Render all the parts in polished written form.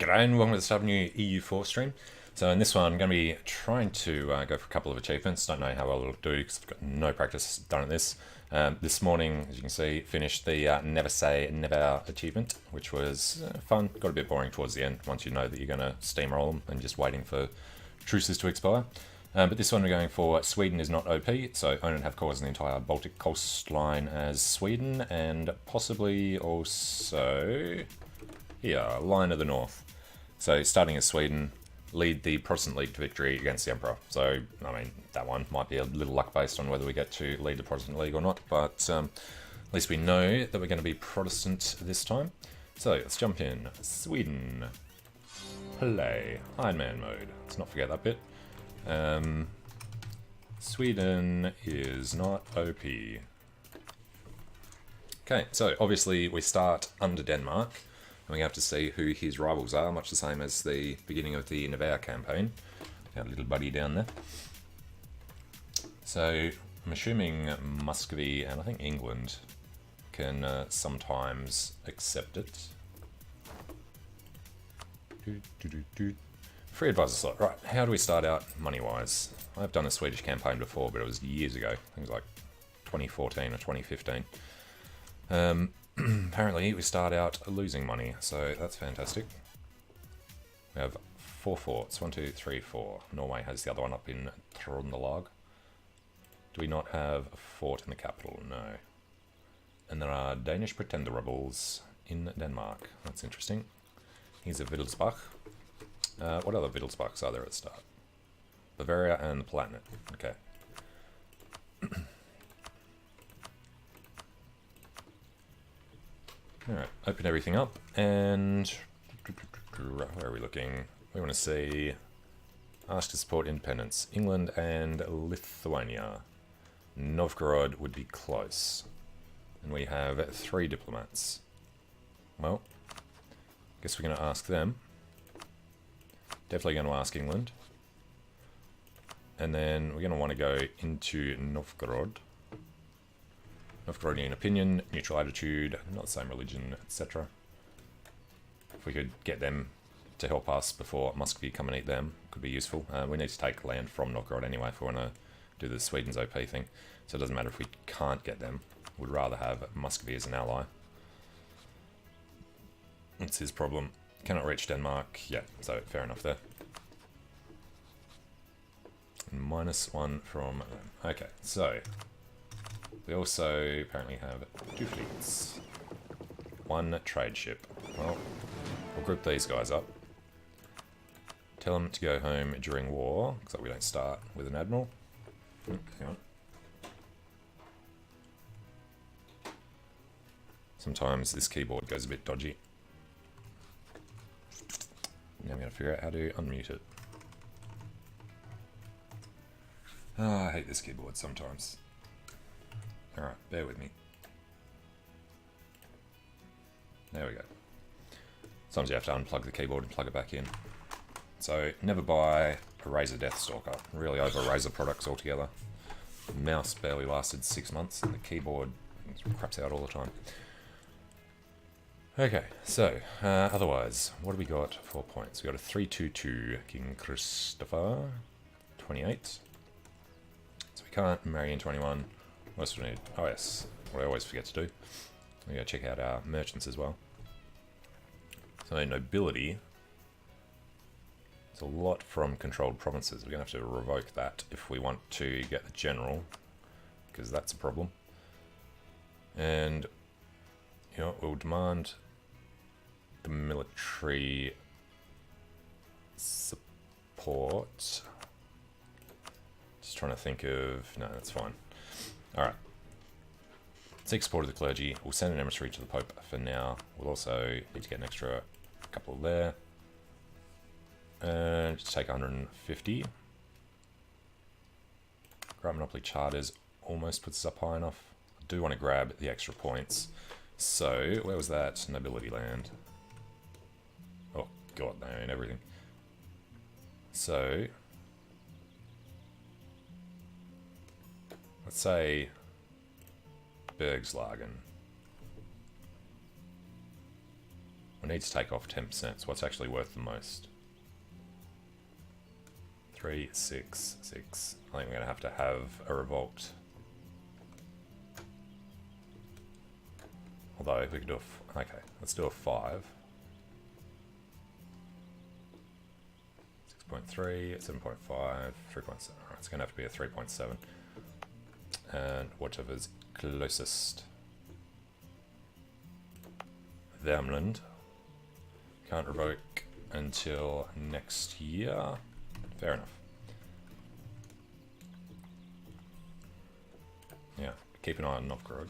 G'day and welcome to the start of a new EU4 stream. So in this one I'm going to be trying to go for a couple of achievements. Don't know how well it'll do because I've got no practice done at this. This morning, as you can see, finished the Never Say Never achievement, which was fun. Got a bit boring towards the end once you know that you're going to steamroll them and just waiting for truces to expire. But this one we're going for Sweden is not OP, so own and have cores in the entire Baltic coastline as Sweden, and possibly also here, Line of the North. So starting as Sweden, lead the Protestant League to victory against the Emperor. So, I mean, that one might be a little luck based on whether we get to lead the Protestant League or not, but at least we know that we're going to be Protestant this time. So let's jump in. Sweden. Play. Iron Man mode. Let's not forget that bit. Sweden is not OP. Okay, so obviously we start under Denmark, and we have to see who his rivals are, much the same as the beginning of the Nevada campaign. Our little buddy down there. So I'm assuming Muscovy and I think England can sometimes accept it. Free advisor slot. Right, how do we start out money-wise? I've done a Swedish campaign before, but it was years ago. I think it was like 2014 or 2015. Apparently, we start out losing money, so that's fantastic. We have 4 forts. 1, 2, 3, 4. Norway has the other one up in Trøndelag. Do we not have a fort in the capital? No. And there are Danish pretender rebels in Denmark. That's interesting. Here's a Wittelsbach. What other Wittelsbachs are there at the start? Bavaria and the Palatinate. Okay. Alright, open everything up, and where are we looking? We want to see ask to support independence. England and Lithuania. Novgorod would be close. And we have 3 diplomats. Well, guess we're going to ask them. Definitely going to ask England. And then we're going to want to go into Novgorod. Novgorodian opinion, neutral attitude, not the same religion, etc. If we could get them to help us before Muscovy come and eat them, could be useful. We need to take land from Novgorod anyway if we want to do the Sweden's OP thing. So it doesn't matter if we can't get them. We'd rather have Muscovy as an ally. That's his problem. Cannot reach Denmark. Yeah, so fair enough there. -1 from them. Okay, so we also apparently have 2 fleets. 1 trade ship. Well, we'll group these guys up. Tell them to go home during war, because we don't start with an admiral. Hang on. Sometimes this keyboard goes a bit dodgy. Now I'm going to figure out how to unmute it. Oh, I hate this keyboard sometimes. Alright, bear with me. There we go. Sometimes you have to unplug the keyboard and plug it back in. So, never buy a Razer Deathstalker. Really over Razer products altogether. The mouse barely lasted 6 months, and the keyboard craps out all the time. Okay, so, otherwise, what have we got for points? We got a 322 King Christopher, 28. So we can't marry into anyone. What else do we need? Oh yes, what I always forget to do. We gotta check out our merchants as well. So nobility. It's a lot from controlled provinces. We're gonna have to revoke that if we want to get the general, because that's a problem. And you know, we'll demand the military support. Just trying to think of... No, that's fine. Alright. Seek support of the clergy. We'll send an emissary to the Pope for now. We'll also need to get an extra couple there. And just take 150. Grab Monopoly Charters almost puts us up high enough. I do want to grab the extra points. So, where was that nobility land? Oh, God, they own everything. So... let's say Bergslagen. We need to take off 10%. So what's actually worth the most? 3, 6, 6. I think we're going to have a revolt. Although we could do a... Okay, let's do a 5. 6.3, 7.5, 3.7. Alright, it's going to have to be a 3.7. And whatever's closest. Vermland. Can't revoke until next year. Fair enough. Yeah, keep an eye on Novgorod.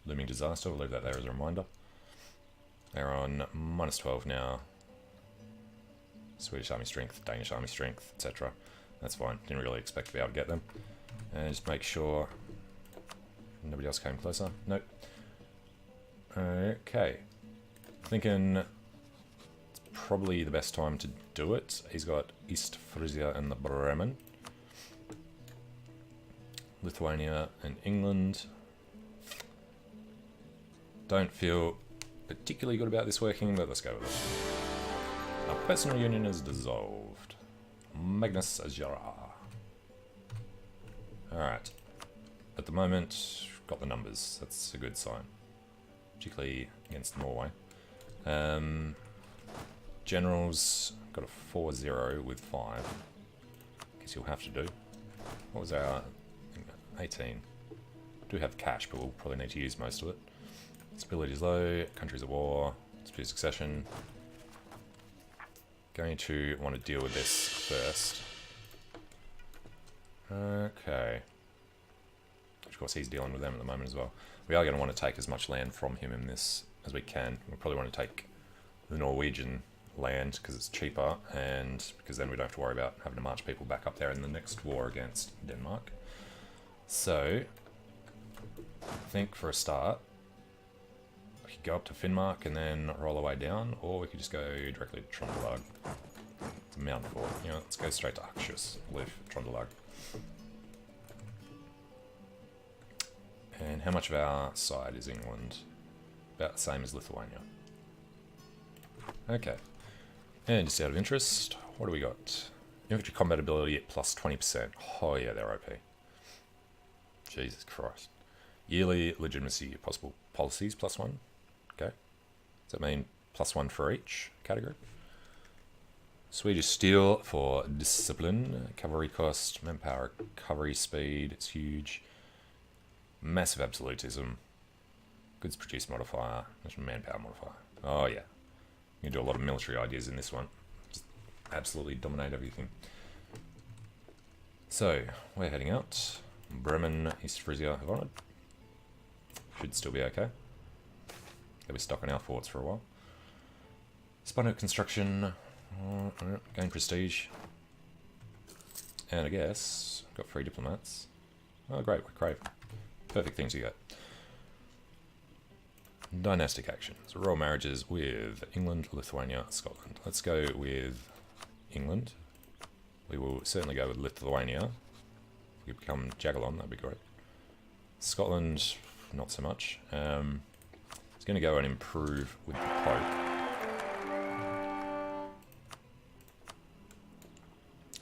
Looming disaster, we'll leave that there as a reminder. They're on -12 now. Swedish army strength, Danish army strength, etc. That's fine, didn't really expect to be able to get them. And just make sure nobody else came closer. Nope. Okay. Thinking it's probably the best time to do it. He's got East Frisia and the Bremen. Lithuania and England. Don't feel particularly good about this working, but let's go with it. Our personal union is dissolved. Magnus Azura. Alright. At the moment, got the numbers. That's a good sign. Particularly against Norway. Generals got a 4-0 with 5. Guess you'll have to do. What was our 18? Do have cash, but we'll probably need to use most of it. Stability is low. Countries at war. Speed of succession. Going to want to deal with this first. Okay. Of course, he's dealing with them at the moment as well. We are going to want to take as much land from him in this as we can. We'll probably want to take the Norwegian land because it's cheaper, and because then we don't have to worry about having to march people back up there in the next war against Denmark. So, I think for a start, we could go up to Finnmark and then roll our way down, or we could just go directly to Trondelag. It's a mountain fort. You know, let's go straight to Akershus, leave Trondelag. And how much of our side is England? About the same as Lithuania. Okay. And just out of interest, what do we got? Infantry combat ability at plus 20%. Oh yeah, they're OP. Jesus Christ. Yearly legitimacy possible policies plus 1. Okay. Does that mean plus 1 for each category? Swedish steel for discipline. Cavalry cost, manpower recovery speed. It's huge. Massive absolutism. Goods produced modifier. Manpower modifier. Oh yeah. You can do a lot of military ideas in this one. Just absolutely dominate everything. So, we're heading out. Bremen, East Frisia have honoured. Should still be okay. They'll be stuck on our forts for a while. Spinot construction. Gain prestige. And I guess, got 3 diplomats. Oh great, we're crave. Perfect thing to get. Dynastic actions. Royal marriages with England, Lithuania, Scotland. Let's go with England. We will certainly go with Lithuania. If we become Jagiellon, that'd be great. Scotland, not so much. It's going to go and improve with the Pope.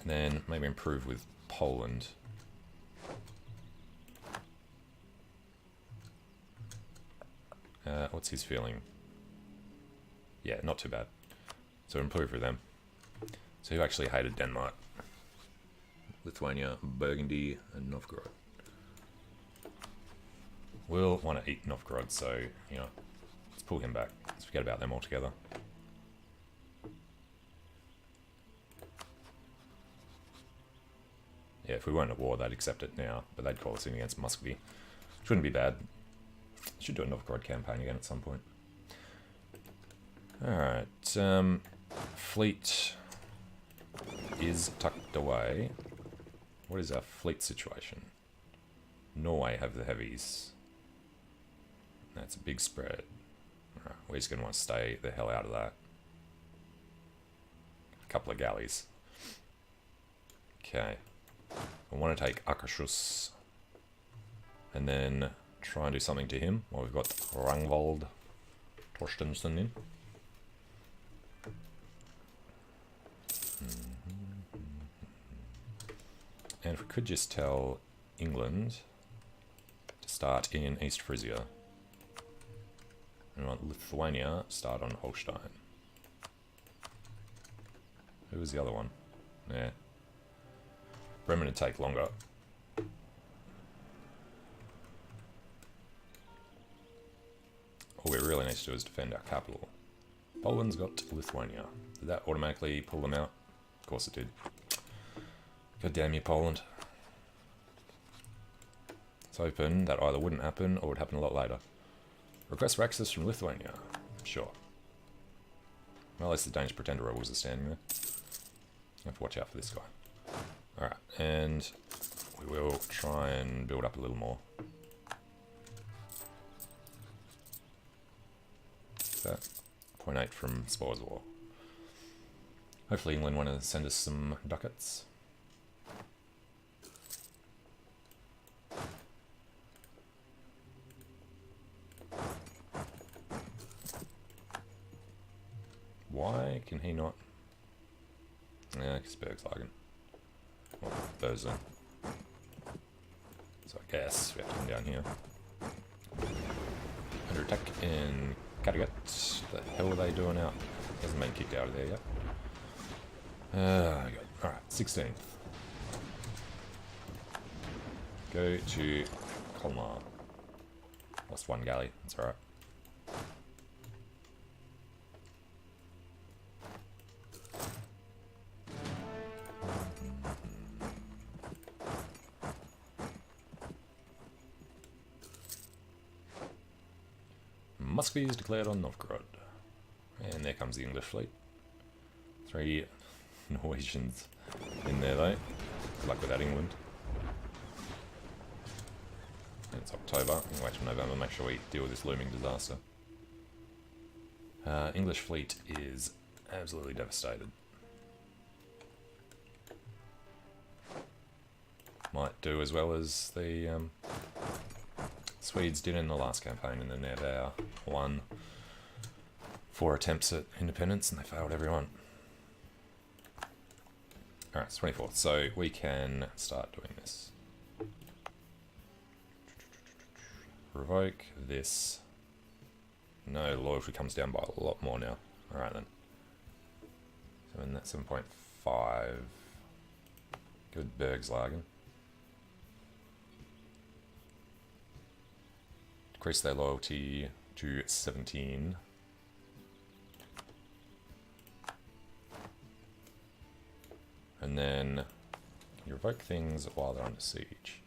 And then maybe improve with Poland. What's his feeling? Yeah, not too bad. So improve with them. So who actually hated Denmark? Lithuania, Burgundy, and Novgorod. We'll want to eat Novgorod, so, you know, let's pull him back. Let's forget about them altogether. Yeah, if we weren't at war, they'd accept it now, but they'd call us in against Muscovy. Which wouldn't be bad. Should do a Novgorod campaign again at some point. Alright, fleet is tucked away. What is our fleet situation? Norway have the heavies. That's a big spread. Alright, we're just going to want to stay the hell out of that. A couple of galleys. Okay. I want to take Akershus. And then try and do something to him. Well, we've got Rangvold Torstensen in. And if we could just tell England to start in East Frisia. And we want Lithuania to start on Holstein. Who was the other one? Yeah. Bremen would take longer. All we really need to do is defend our capital. Poland's got Lithuania. Did that automatically pull them out? Of course it did. God damn you, Poland. It's hoping that either wouldn't happen or would happen a lot later. Request for access from Lithuania. Sure. Well, at least the Danish pretender rebels are standing there. I have to watch out for this guy. Alright, and we will try and build up a little more. That 0.8 from Spoils War. Hopefully England want to send us some ducats. Why can he not? Yeah, because Bergslagen. Well, Bösen. So I guess we have to come down here. Under attack in Kattegat. The hell are they doing out? Hasn't been kicked out of there yet. Alright, 16th. Go to Colmar. Lost one galley, that's alright. Muscovy is declared on Novgorod. And there comes the English fleet. 3 Norwegians in there though. Good luck with that, England. And it's October. We can wait till November, make sure we deal with this looming disaster. English fleet is absolutely devastated. Might do as well as the Swedes did in the last campaign, and then they had won 4 attempts at independence and they failed every one. Alright, it's 24th, so we can start doing this. Revoke this. No, loyalty comes down by a lot more now. Alright then. So in that 7.5. Good Bergslagen. Decrease their loyalty to 17. And then, can you revoke things while they're under siege?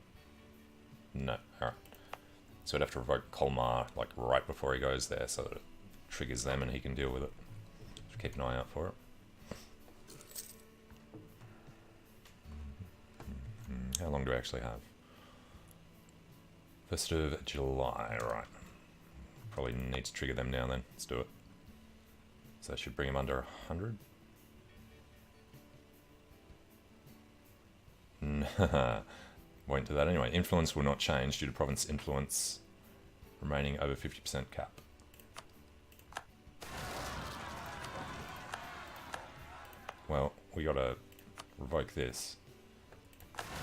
No, alright. So I'd have to revoke Colmar like right before he goes there so that it triggers them and he can deal with it. Just keep an eye out for it. How long do I actually have? 1st of July, right. Probably need to trigger them now then. Let's do it. So that should bring him under 100. Won't do that anyway. Influence will not change due to province influence remaining over 50% cap. Well, we gotta revoke this.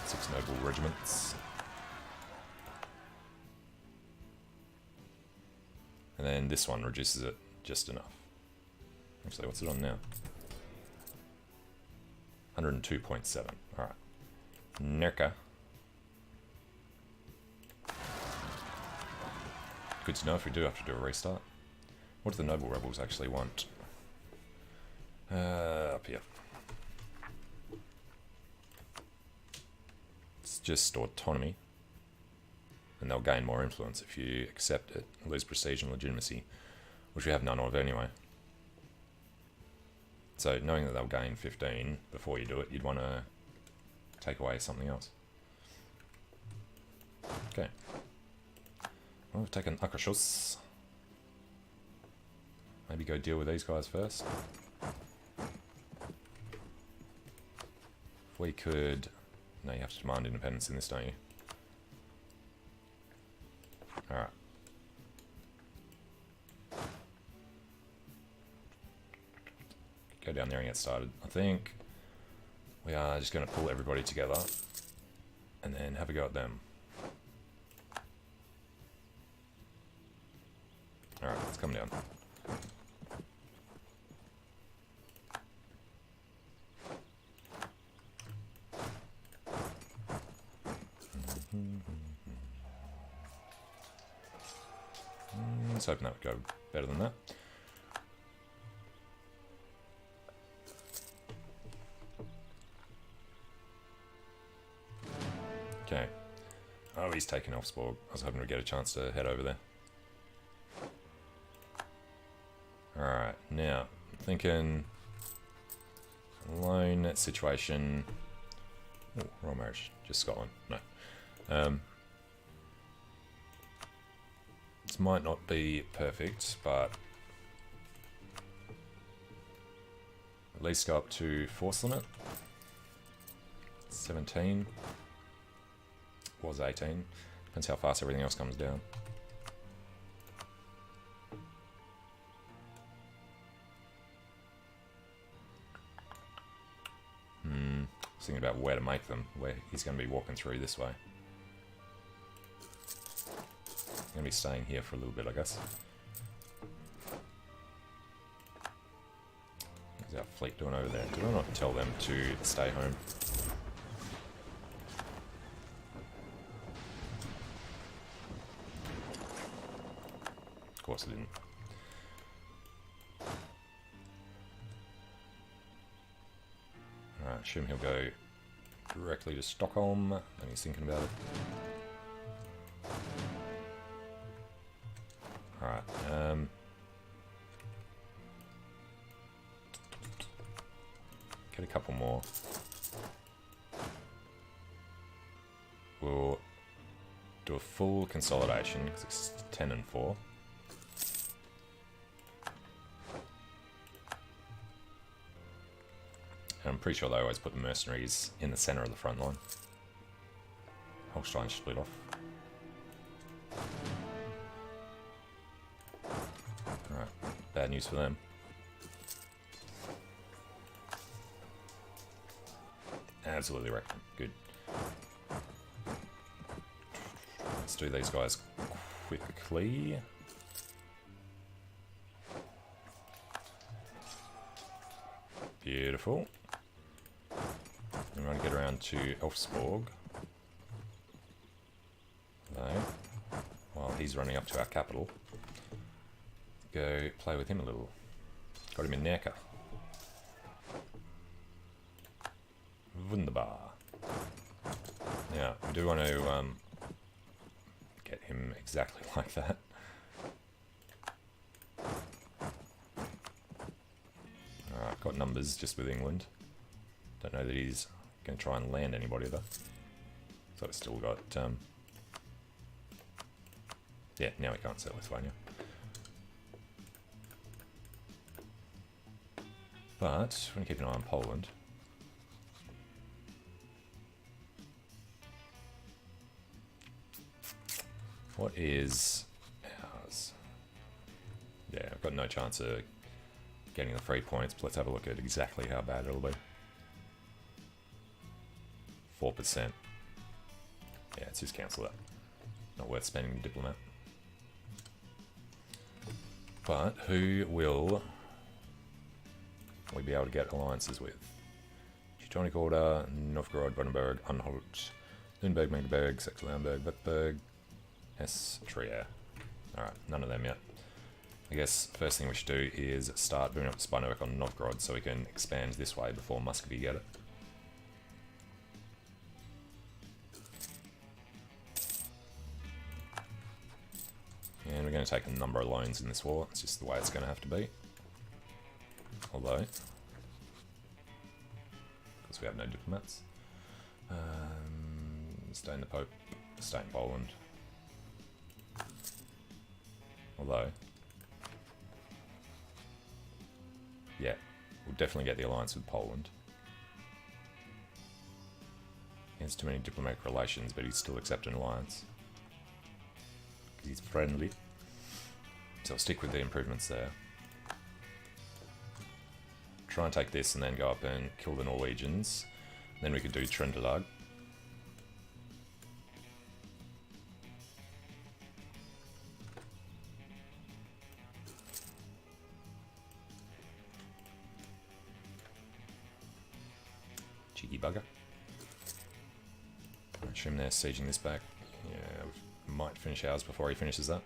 6 noble regiments. And then this one reduces it just enough. Actually, what's it on now? 102.7. Alright. Nerka. Good to know if we do have to do a restart. What do the noble rebels actually want? Up here. It's just autonomy. And they'll gain more influence if you accept it. Lose prestige and legitimacy, which we have none of anyway. So knowing that they'll gain 15 before you do it, you'd want to take away something else. Okay. Well, we've taken Akashus. Maybe go deal with these guys first. If we could... No, you have to demand independence in this, don't you? Alright. Go down there and get started. I think we are just going to pull everybody together and then have a go at them. Alright, let's come down. Let's hope that would go better than that. Okay. Oh, he's taken Elfsborg. I was hoping to get a chance to head over there. Alright, now, I'm thinking loan situation. Oh, royal marriage, just Scotland. No. This might not be perfect, but at least go up to force limit. 17. Was 18. Depends how fast everything else comes down. Thinking about where to make them, where he's going to be walking through this way. Going to be staying here for a little bit, I guess. What's our fleet doing over there? Did I not tell them to stay home? Of course I didn't. Alright, assume he'll go directly to Stockholm, and he's thinking about it. Alright, get a couple more. We'll do a full consolidation, because it's 10 and 4. I'm pretty sure they always put the mercenaries in the centre of the front line. Holstein split off. Alright, bad news for them. Absolutely wrecked them. Good. Let's do these guys quickly. Beautiful. I'm going to get around to Elfsborg. While he's running up to our capital. Go play with him a little. Got him in Nerka. Wunderbar. Now, we do want to get him exactly like that. Alright, got numbers just with England. Don't know that he's going to try and land anybody though. So it's still got, yeah, now we can't sell Lithuania. But, we're going to keep an eye on Poland. What is ours? Yeah, I've got no chance of getting the 3 points, but let's have a look at exactly how bad it'll be. 4%. Yeah, let's just cancel that. Not worth spending the diplomat. But who will we be able to get alliances with? Teutonic Order, Novgorod, Brandenburg, Anhalt, Lüneburg, Magdeburg, Saxe-Lauenburg, Württemberg, Hesse, Trier. Alright, none of them yet. I guess first thing we should do is start building up the spy network on Novgorod so we can expand this way before Muscovy get it. And we're going to take a number of loans in this war. It's just the way it's going to have to be. Although, because we have no diplomats. Stay in the Pope, stay in Poland. Although, yeah, we'll definitely get the alliance with Poland. He has too many diplomatic relations, but he's still accepting an alliance. He's friendly. So I'll stick with the improvements there. Try and take this and then go up and kill the Norwegians. Then we could do Trøndelag. Cheeky bugger. I assume they're sieging this back. Yeah, we might finish ours before he finishes that.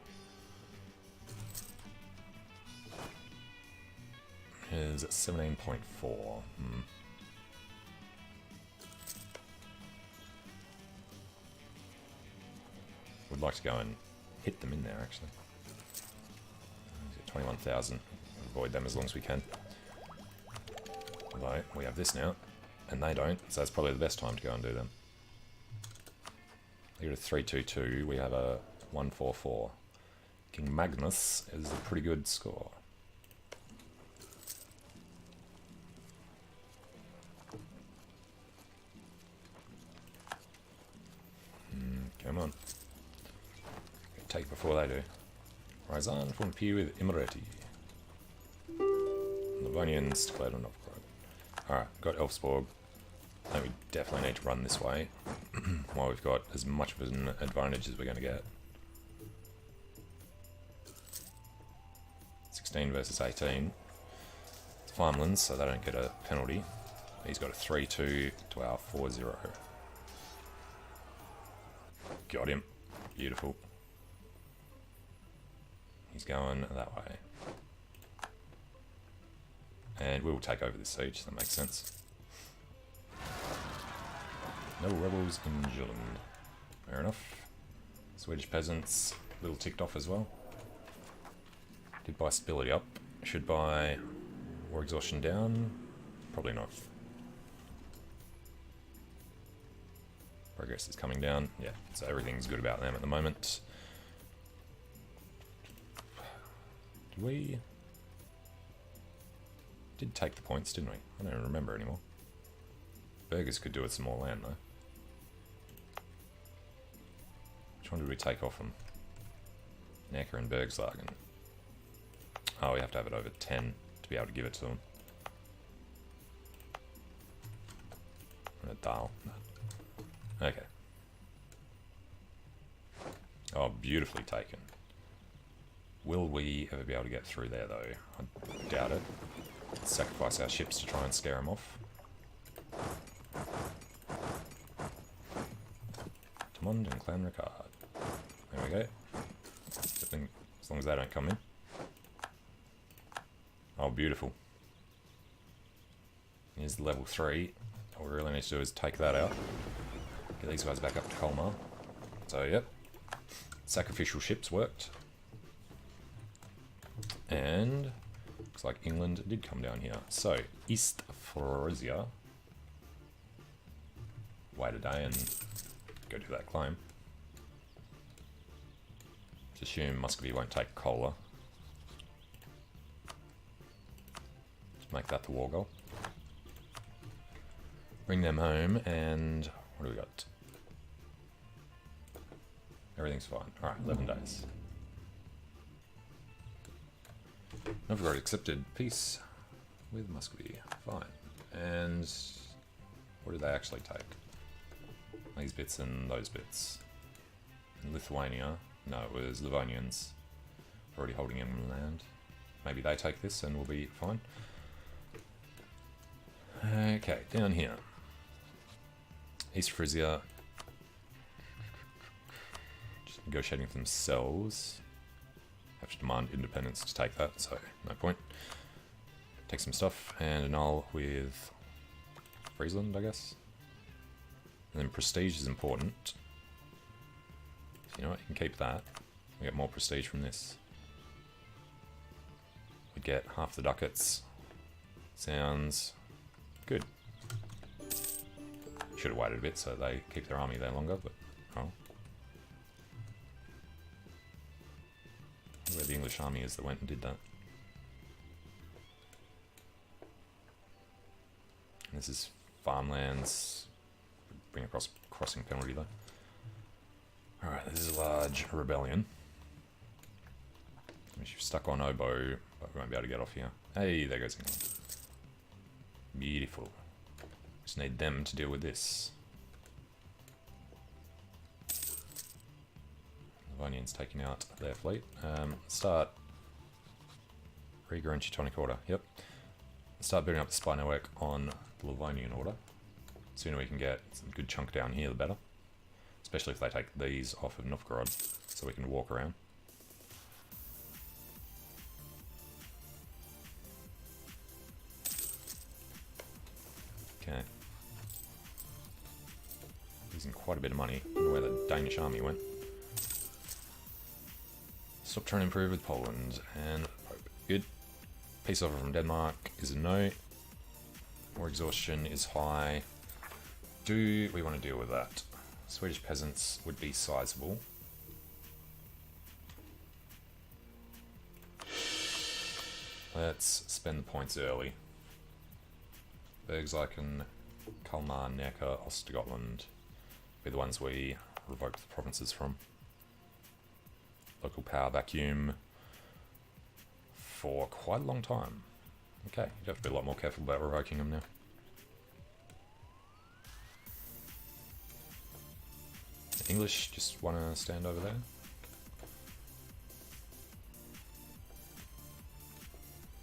Is 17.4. Would like to go and hit them in there actually. 21,000. Avoid them as long as we can. Although we have this now, and they don't, so that's probably the best time to go and do them. They get a 3-2-2. We have a 1-4-4. King Magnus is a pretty good score. Come on. Take before they do. Rise on from P with Imereti. Livonians declared on upgrade. Alright, got Elfsborg. I think we definitely need to run this way. While we've got as much of an advantage as we're going to get. 16 versus 18. It's farmlands, so they don't get a penalty. He's got a 3-2 to our 4-0. Got him. Beautiful. He's going that way. And we'll take over this siege, that makes sense. No rebels in Jutland. Fair enough. Swedish peasants, a little ticked off as well. Did buy stability up. Should buy war exhaustion down. Probably not. Progress is coming down. Yeah, so everything's good about them at the moment. We did take the points, didn't we? I don't even remember anymore. Burgers could do with some more land though. Which one did we take off them? Necker and Bergslagen. Oh, we have to have it over 10 to be able to give it to them. And a dial. Okay. Oh, beautifully taken. Will we ever be able to get through there though? I doubt it. Let's sacrifice our ships to try and scare them off. Tamund and Clan Ricard. There we go. As long as they don't come in. Oh, beautiful. Here's level 3. All we really need to do is take that out. Get these guys back up to Colmar. So, yep. Sacrificial ships worked. And looks like England did come down here. So, East Frisia. Wait a day and go do that claim. Just assume Muscovy won't take Kola. Make that the war goal. Bring them home, and what do we got? Everything's fine. Alright, 11 days. Novgorod accepted peace with Muscovy. Fine. And what did they actually take? These bits and those bits. In Lithuania. No, it was Livonians. Already holding in land. Maybe they take this and we'll be fine. Okay, down here. East Frisia. Just negotiating with themselves. Have to demand independence to take that, so no point. Take some stuff and annul with Friesland, I guess. And then prestige is important. You know what, you can keep that. We get more prestige from this. We get half the ducats. Sounds good. Should have waited a bit so they keep their army there longer, but oh. Where the English army is that went and did that. And this is farmlands. Bring across crossing penalty though. Alright, this is a large rebellion. So she's stuck on Obo, but we won't be able to get off here. Hey, there goes England. Beautiful. Just need them to deal with this. Livonian's taking out their fleet. Start Riga and Teutonic Order. Yep. Start building up the spy network on the Livonian Order. The sooner we can get some good chunk down here, the better. Especially if they take these off of Novgorod, so we can walk around. Okay. Losing quite a bit of money. I don't know where the Danish army went. Stop trying to improve with Poland, and good. Peace offer from Denmark is a no. War exhaustion is high. Do we want to deal with that? Swedish peasants would be sizable. Let's spend the points early. Bergsleichen, Kalmar, Necker, Ostgotland be the ones we revoke the provinces from. Local power vacuum for quite a long time. Okay, you have to be a lot more careful about revoking them now. The English just want to stand over there.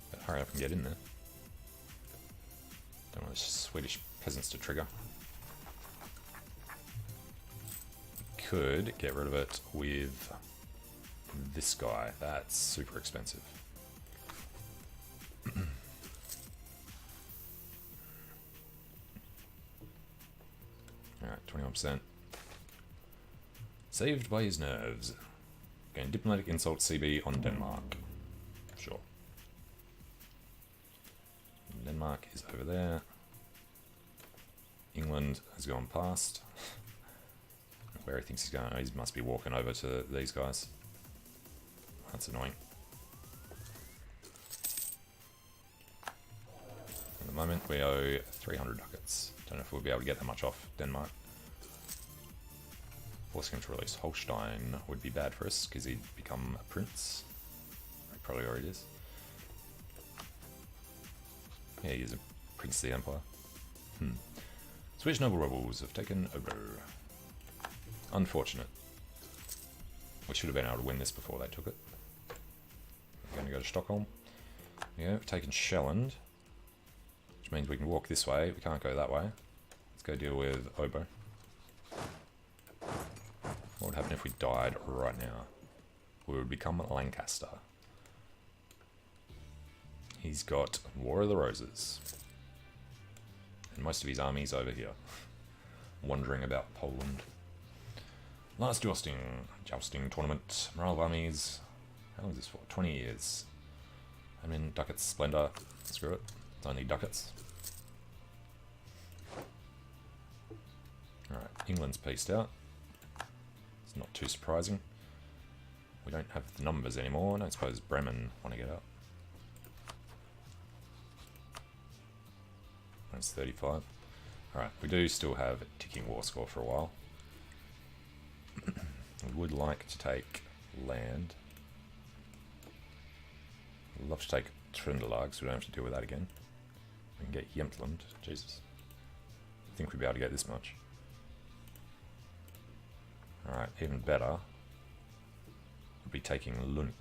But hurry up and get in there. Don't want the Swedish peasants to trigger. Could get rid of it with this guy. That's super expensive. Alright, 21%. Saved by his nerves. Gain diplomatic insult CB on Denmark. Sure. Denmark is over there. England has gone past. Where he thinks he's going, he must be walking over to these guys. That's annoying. At the moment we owe 300 ducats. Don't know if we'll be able to get that much off Denmark. Forcing him to release Holstein would be bad for us because he'd become a prince. He probably already is. Yeah, he is a prince of the empire. Swedish noble rebels have taken over. Unfortunate. We should have been able to win this before they took it. We're going to go to Stockholm. Yeah, we've taken Shelland, which means we can walk this way. We can't go that way. Let's go deal with Obo. What would happen if we died right now? We would become Lancaster. He's got War of the Roses. And most of his army's over here. Wandering about Poland. Last jousting tournament. Morale of armies. How long is this for? 20 years. I mean, ducats, splendor. Screw it. It's only ducats. Alright, England's pieced out. It's not too surprising. We don't have the numbers anymore. I don't suppose Bremen want to get out. That's 35. Alright, we do still have a ticking war score for a while. We would like to take land. I'd love to take Trindelag, so we don't have to deal with that again. We can get Jämtland. Jesus. I think we'd be able to get this much. Alright, even better would be taking Lund.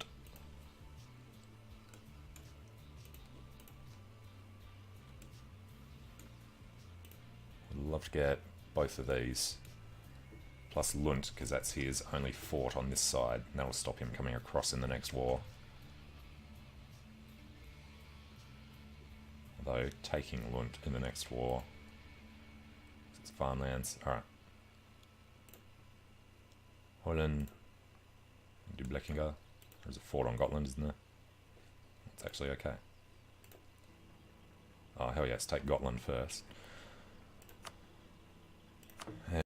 I'd love to get both of these. Plus Lund, because that's his only fort on this side. And that'll stop him coming across in the next war. Although, taking Lund in the next war. It's farmlands. Alright. Holland. Do Blekinga. There's a fort on Gotland, isn't there? It's actually okay. Oh, hell yes, take Gotland first.